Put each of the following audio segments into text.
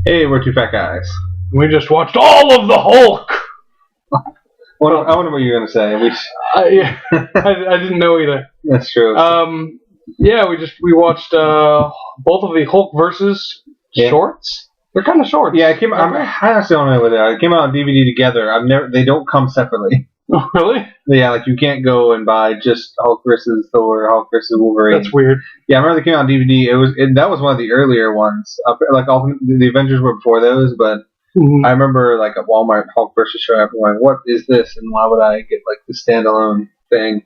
Hey, we're two fat guys. We just watched all of the Hulk. I wonder what you're gonna say. Yeah, I didn't know either. That's true. Yeah, we watched both of the Hulk versus shorts. They're kind of shorts. Yeah, it came. I honestly don't know what they are. It came out on DVD together. They don't come separately. Oh, really? Yeah, like you can't go and buy just Hulk versus Thor, Hulk versus Wolverine. That's weird. Yeah, I remember they came out on DVD. That was one of the earlier ones. Like all the Avengers were before those, but I remember like at Walmart, Hulk versus showing up and going, "What is this? And why would I get like the standalone thing?"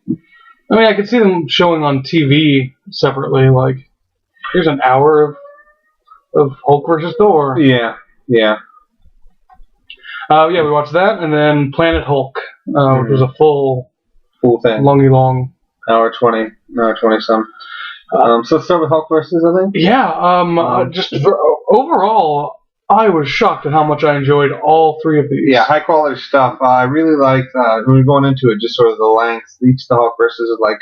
I mean, I could see them showing on TV separately. Like, here's an hour of Hulk versus Thor. Yeah. Yeah, we watched that, and then Planet Hulk, which was a full thing, long hour 20 some. So let's start with Hulk versus, I think. Yeah. Overall, I was shocked at how much I enjoyed all three of these. Yeah, high quality stuff. I really liked when we were going into it, just sort of the length. Each of the Hulk versus is like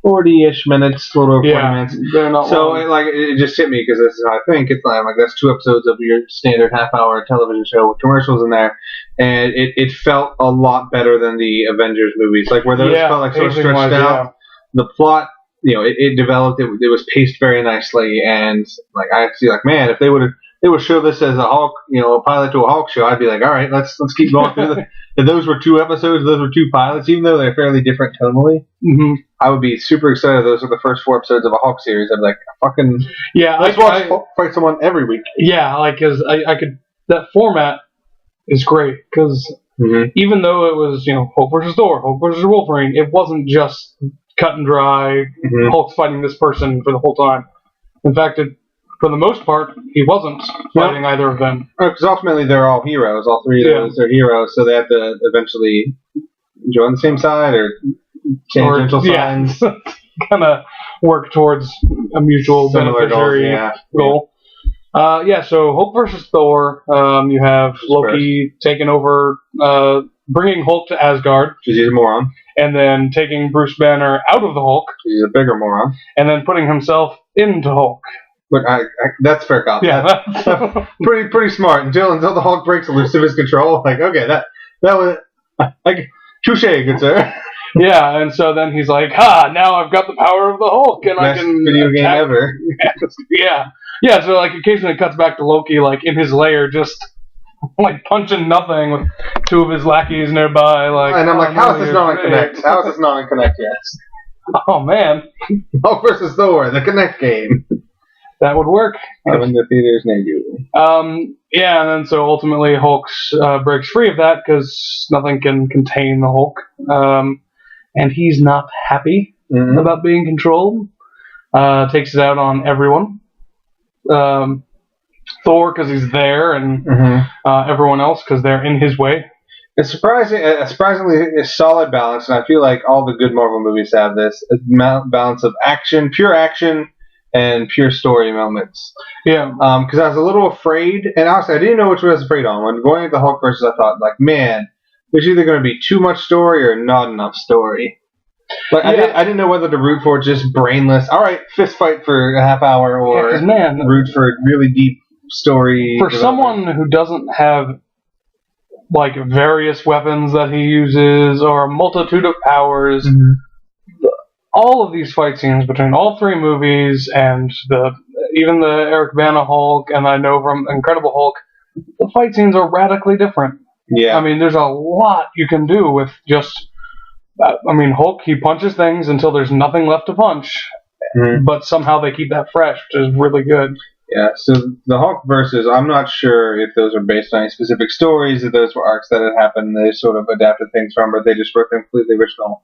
40-ish minutes, a little over 40 minutes. They're not so long. It just hit me because this is how I think. It's like that's 2 episodes of your standard half-hour television show with commercials in there, and it felt a lot better than the Avengers movies, like where those felt like sort of stretched out. Yeah. The plot, it developed. It was paced very nicely, and like I see, like man, if they would show this as a Hulk, a pilot to a Hulk show, I'd be like, all right, let's keep going through if those were 2 episodes, those were 2 pilots, even though they're fairly different tonally. Mm-hmm. I would be super excited. Those are the first 4 episodes of a Hulk series. I'd be like, fucking let's watch Hulk fight someone every week. Yeah, like because I could. That format is great because even though it was Hulk versus Thor, Hulk versus Wolverine, it wasn't just cut and dry. Hulk's fighting this person for the whole time. In fact, for the most part, he wasn't fighting either of them. Because ultimately they're all heroes. All 3 of those are heroes, so they have to eventually join the same side or change gentle signs. Kind of work towards a mutual beneficiary goal. So Hulk versus Thor, you have Loki taking over, bringing Hulk to Asgard. Because he's a moron. And then taking Bruce Banner out of the Hulk. He's a bigger moron. And then putting himself into Hulk. But that's fair cop. Yeah, that's pretty smart. Until the Hulk breaks loose of his control, like okay, that was touche, good sir. Yeah, and so then he's like, now I've got the power of the Hulk, and best I can video game ever. Yeah. So like occasionally it cuts back to Loki, like in his lair, just like punching nothing with 2 of his lackeys nearby. Like, and I'm like, how is this not on Connect? How is this not on Connect yet? Oh man, Hulk versus Thor, the Connect game. That would work. Coming to theaters near you. And then so ultimately Hulk breaks free of that because nothing can contain the Hulk. And he's not happy about being controlled. Takes it out on everyone. Thor because he's there, and everyone else because they're in his way. It's surprisingly solid balance, and I feel like all the good Marvel movies have this balance of pure action, and pure story moments. Yeah. Because I was a little afraid, and honestly, I didn't know which one I was afraid on. When going into Hulk versus, I thought, like, man, there's either going to be too much story or not enough story. Like, I didn't know whether to root for just brainless, all right, fist fight for a half hour, or root for really deep story. For someone who doesn't have, like, various weapons that he uses or a multitude of powers, all of these fight scenes between all 3 movies and even the Eric Bana Hulk, and I know from Incredible Hulk, the fight scenes are radically different. Yeah. I mean, there's a lot you can do with just... Hulk, he punches things until there's nothing left to punch, but somehow they keep that fresh, which is really good. Yeah, so the Hulk versus, I'm not sure if those are based on any specific stories, if those were arcs that had happened, they sort of adapted things from, but they just were completely original.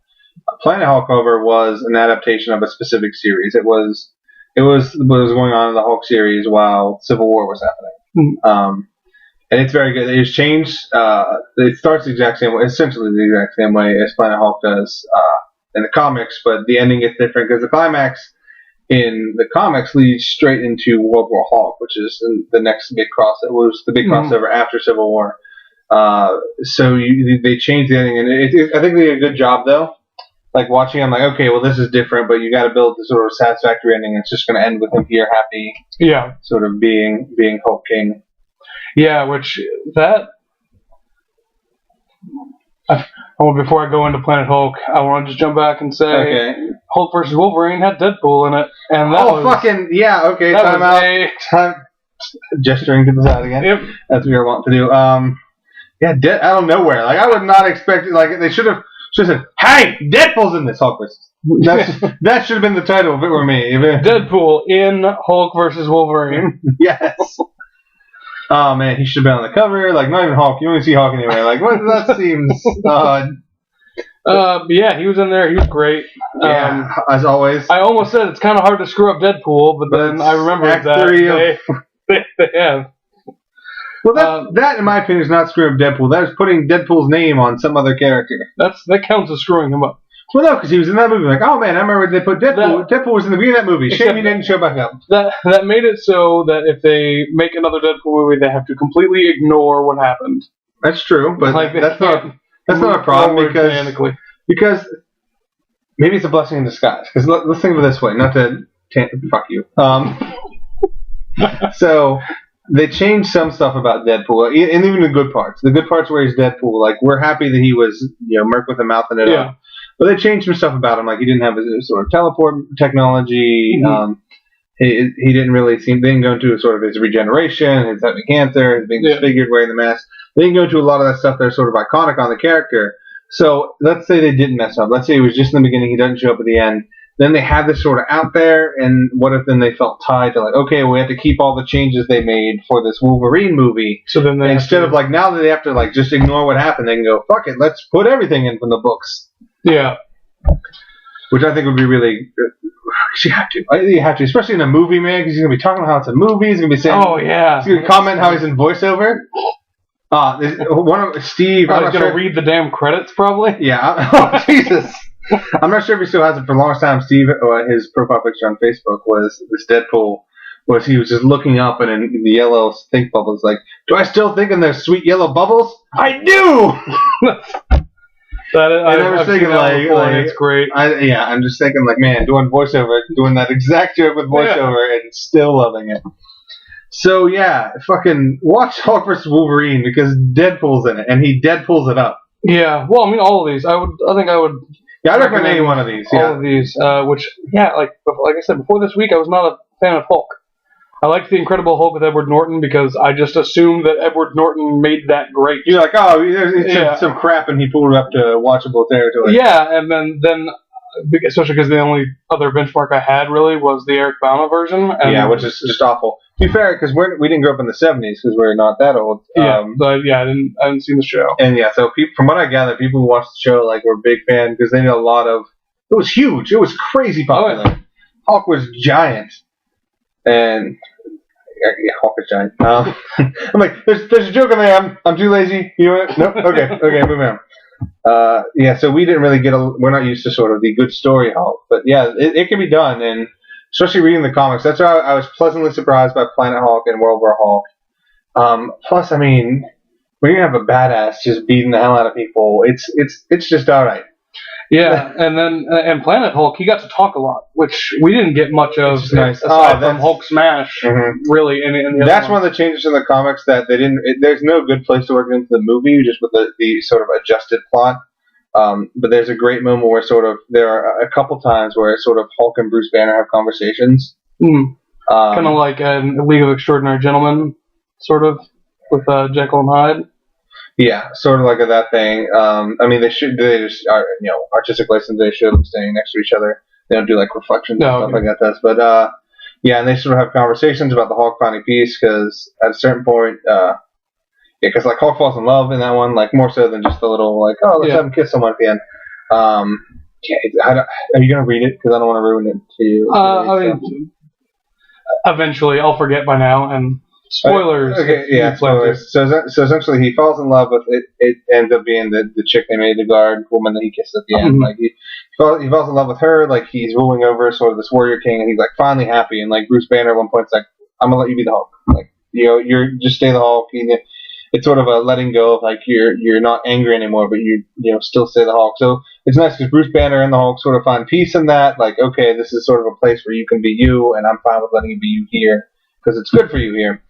Planet Hulk, however, was an adaptation of a specific series. It was what was going on in the Hulk series while Civil War was happening. And it's very good. It's changed. It starts the exact same way, essentially the exact same way as Planet Hulk does in the comics, but the ending gets different because the climax in the comics leads straight into World War Hulk, which is the next big crossover after Civil War. So they changed the ending, and I think they did a good job though. Like watching, I'm like, okay, well this is different, but you got to build the sort of satisfactory ending. It's just going to end with him here happy, yeah, sort of being Hulk King. Yeah, which that. Before I go into Planet Hulk, I want to just jump back and say Hulk versus Wolverine had Deadpool in it, and that was fucking yeah. Okay, time out. Time. Gesturing to the side again. Yep. As we were wont to do. Yeah, out of nowhere. Like I would not expect. Like they should have said, "Hey, Deadpool's in this Hulk versus." That should have been the title if it were me. Deadpool in Hulk versus Wolverine. Yes. Oh man, he should have been on the cover. Like not even Hulk. You don't even see Hulk anywhere. Like what? That seems odd. Yeah, he was in there. He was great. Yeah, as always. I almost said it's kind of hard to screw up Deadpool, but then I remembered that they have. Well, that in my opinion is not screwing up Deadpool. That is putting Deadpool's name on some other character. That counts as screwing him up. Well, no, because he was in that movie. Like, oh man, I remember they put Deadpool. Deadpool was in the beginning of that movie. Shame he didn't show back up. That made it so that if they make another Deadpool movie, they have to completely ignore what happened. That's true, but that's not a problem because maybe it's a blessing in disguise. Because let's think of it this way, not to fuck you. So they changed some stuff about Deadpool, and even the good parts. The good parts where he's Deadpool, like we're happy that he was, merc with a mouth and it up. But they changed some stuff about him, like he didn't have his sort of teleport technology. Mm-hmm. He didn't really seem. They didn't go into sort of his regeneration, his having cancer, his being disfigured, wearing the mask. They didn't go into a lot of that stuff that's sort of iconic on the character. So let's say they didn't mess up. Let's say it was just in the beginning. He doesn't show up at the end. Then they had this sort of out there, and what if then they felt tied to like, okay, we have to keep all the changes they made for this Wolverine movie. So then they instead of like now that they have to like just ignore what happened, they can go fuck it, let's put everything in from the books. Yeah. Which I think would be really. You have to. You have to, especially in a movie, man, because he's gonna be talking about how it's a movie. He's gonna be saying. Oh yeah. He's gonna comment how he's in voiceover. One of Steve. I'm gonna read the damn credits, probably. Yeah. Oh Jesus. I'm not sure if he still has it. For the longest time, Steve, his profile picture on Facebook was this Deadpool. Was he was just looking up and in the yellow think bubbles, like, do I still think in those sweet yellow bubbles? I do. I was thinking it's great. I'm just thinking like, man, doing voiceover, doing that exact joke with voiceover, and still loving it. So yeah, fucking watch Hulk vs. Wolverine because Deadpool's in it, and he Deadpools it up. Yeah, well, I mean, all of these. I think I would. Yeah, I'd recommend any one of these. All of these, which like I said before this week, I was not a fan of Hulk. I liked the Incredible Hulk with Edward Norton because I just assumed that Edward Norton made that great. You're like, oh, it's some crap, and he pulled it up to watchable territory. Yeah, and then especially because the only other benchmark I had really was the Eric Bana version. And which is just awful. To be fair, because we didn't grow up in the 70s because we're not that old. I hadn't seen the show. And yeah, so from what I gather, people who watched the show like were a big fan because they know a lot of. It was huge. It was crazy popular. Oh, yeah. Hulk was giant. And Hulk is giant. I'm like, there's a joke in there. I'm too lazy. You know what? Nope. Okay, moving on. So we didn't really we're not used to sort of the good story Hulk, but yeah, it can be done, and especially reading the comics. That's why I was pleasantly surprised by Planet Hulk and World War Hulk. Plus, I mean, when you have a badass just beating the hell out of people, it's just all right. Yeah, and Planet Hulk, he got to talk a lot, which we didn't get much of aside from Hulk Smash, really. That's one of the changes in the comics that they didn't. There's no good place to work into the movie, just with the sort of adjusted plot. But there's a great moment where sort of there are a couple times where sort of Hulk and Bruce Banner have conversations. Kind of like a League of Extraordinary Gentlemen, sort of, with Jekyll and Hyde. Yeah, sort of like that thing. I mean, they just artistic license. They show them standing next to each other. They don't do like reflections and stuff like that. But and they sort of have conversations about the Hulk finding peace because at a certain point, because like Hulk falls in love in that one, like more so than just the little like, oh, let's have him kiss someone at the end. Are you gonna read it? Because I don't want to ruin it for you. I mean, eventually I'll forget by now and. Spoilers. Spoilers. So essentially, he falls in love with it. It ends up being the chick they made, the guard woman that he kissed at the end. Mm-hmm. Like he falls in love with her. Like he's ruling over sort of this warrior king, and he's like finally happy. And like Bruce Banner at one point's like, I'm gonna let you be the Hulk. Like you're just stay the Hulk. It's sort of a letting go of like you're not angry anymore, but you still stay the Hulk. So it's nice because Bruce Banner and the Hulk sort of find peace in that. Like okay, this is sort of a place where you can be you, and I'm fine with letting you be you here. Because it's good for you here.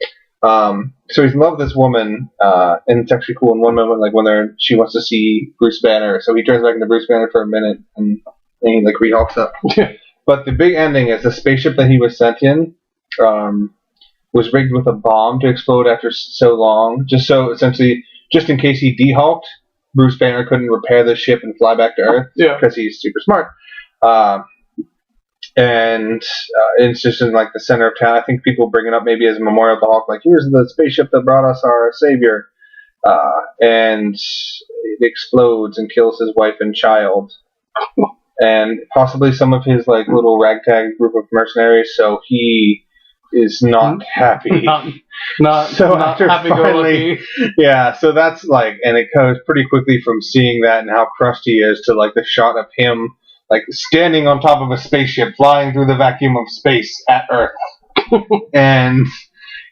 So he's in love with this woman, and it's actually cool in one moment, like when she wants to see Bruce Banner, so he turns back into Bruce Banner for a minute, and then he like re-hulks up. But the big ending is the spaceship that he was sent in was rigged with a bomb to explode after so long, just in case he de-hulked, Bruce Banner couldn't repair the ship and fly back to Earth because he's super smart. And it's just in like the center of town. I think people bring it up maybe as a memorial to Hulk, like here's the spaceship that brought us our savior, and it explodes and kills his wife and child, and possibly some of his like little ragtag group of mercenaries. So he is not happy. not happy go lucky. Yeah. So that's like, and it goes pretty quickly from seeing that and how crushed he is to like the shot of him like standing on top of a spaceship, flying through the vacuum of space at Earth. And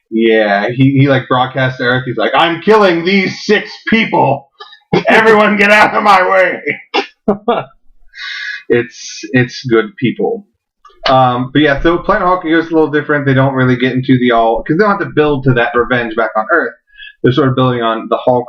yeah, he like broadcasts to Earth. He's like, "I'm killing these 6 people. Everyone, get out of my way." It's good people. But yeah, so Planet Hulk is a little different. They don't really get into because they don't have to build to that revenge back on Earth. They're sort of building on the Hulk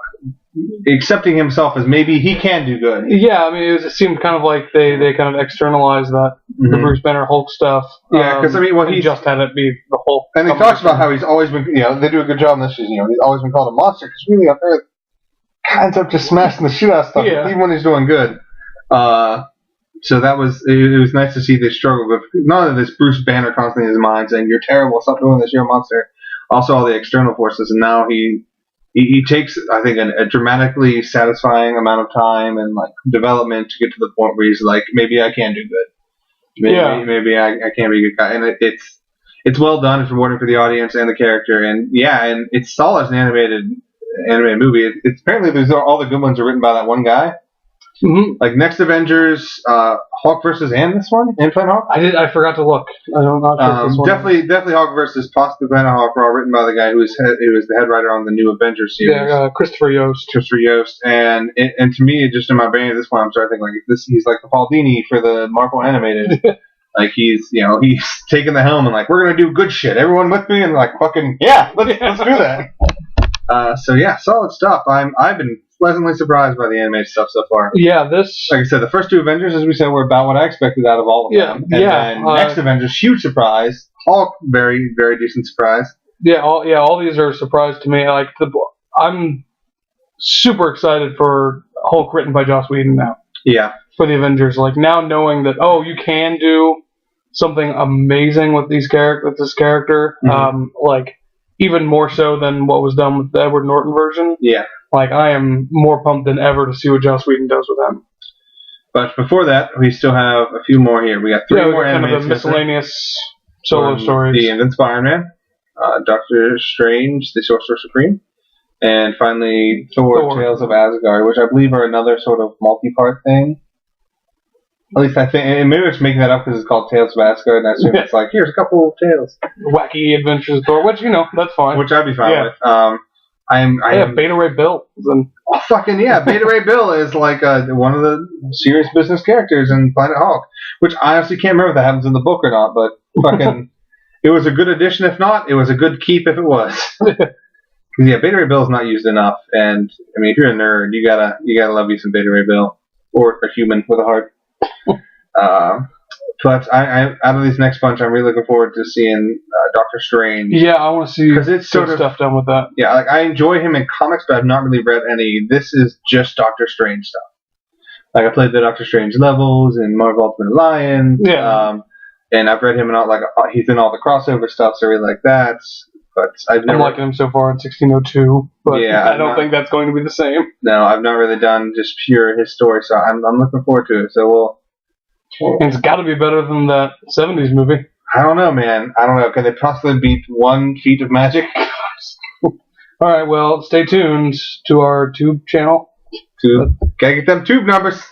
accepting himself as maybe he can do good. Yeah, I mean, it seemed kind of like they kind of externalized that, the Bruce Banner Hulk stuff. Yeah, because I mean, he just had it be the Hulk. And he talks about how he's always been, they do a good job in this season, he's always been called a monster, because really on Earth, ends up just smashing the shit out of stuff, even when he's doing good. So it was nice to see this struggle with none of this Bruce Banner constantly in his mind saying, "You're terrible, stop doing this, you're a monster." Also all the external forces, and now he takes, I think, a dramatically satisfying amount of time and like development to get to the point where he's like, maybe I can do good. Maybe I can be a good guy. And it's well done. It's rewarding for the audience and the character. And and it's solid as an animated movie. It's apparently all the good ones are written by that one guy. Mm-hmm. Like Next Avengers, Hulk versus and this one, and Planet Hulk. I forgot to look. I'm not sure if this one definitely Hulk versus possibly Planet Hulk were all written by the guy who was the head writer on the new Avengers series. Yeah, Christopher Yost. And to me, just in my brain at this point, I'm starting to think like he's like the Paul Dini for the Marvel animated. Like he's taking the helm and like, we're gonna do good shit. Everyone with me, and like fucking let's do that. So yeah, solid stuff. I've been pleasantly surprised by the animated stuff so far. Yeah, like I said, the first 2 Avengers, as we said, were about what I expected out of all of them. And then Next Avengers, huge surprise. Hulk, very, very decent surprise. Yeah, all these are a surprise to me. Like I'm super excited for Hulk written by Joss Whedon now. Yeah. For the Avengers, like now knowing that you can do something amazing with this character, like even more so than what was done with the Edward Norton version. Yeah. Like, I am more pumped than ever to see what Joss Whedon does with him. But before that, we still have a few more here. We got 3 more kind of a miscellaneous solo stories. The Invincible Iron Man, Doctor Strange, the Sorcerer Supreme, and finally Thor, Tales of Asgard, which I believe are another sort of multi-part thing. At least I think, and maybe it's making that up because it's called Tales of Asgard, and I assume it's like, here's a couple of tales. Wacky Adventures of Thor, which, that's fine. Which I'd be fine with. Beta Ray Bill. Beta Ray Bill is like one of the serious business characters in Planet Hulk, which I honestly can't remember if that happens in the book or not, but fucking, it was a good addition if not, it was a good keep if it was. Because Beta Ray Bill is not used enough, and I mean, if you're a nerd, you gotta love you some Beta Ray Bill, or a human with a heart. But out of this next bunch, I'm really looking forward to seeing Doctor Strange. Yeah, I want to see because it's sort of stuff done with that. Yeah, like I enjoy him in comics, but I've not really read any. This is just Doctor Strange stuff. Like I played the Doctor Strange levels in Marvel Ultimate Alliance. Yeah. And I've read him in he's in all the crossover stuff, so I really like that. But I'm liking him so far in 1602, but I don't think that's going to be the same. No, I've not really done just pure his story, so I'm looking forward to it. So it's got to be better than that 70s movie. I don't know, man. I don't know. Can they possibly beat one feat of magic? All right, well, stay tuned to our tube channel. Gotta get them tube numbers.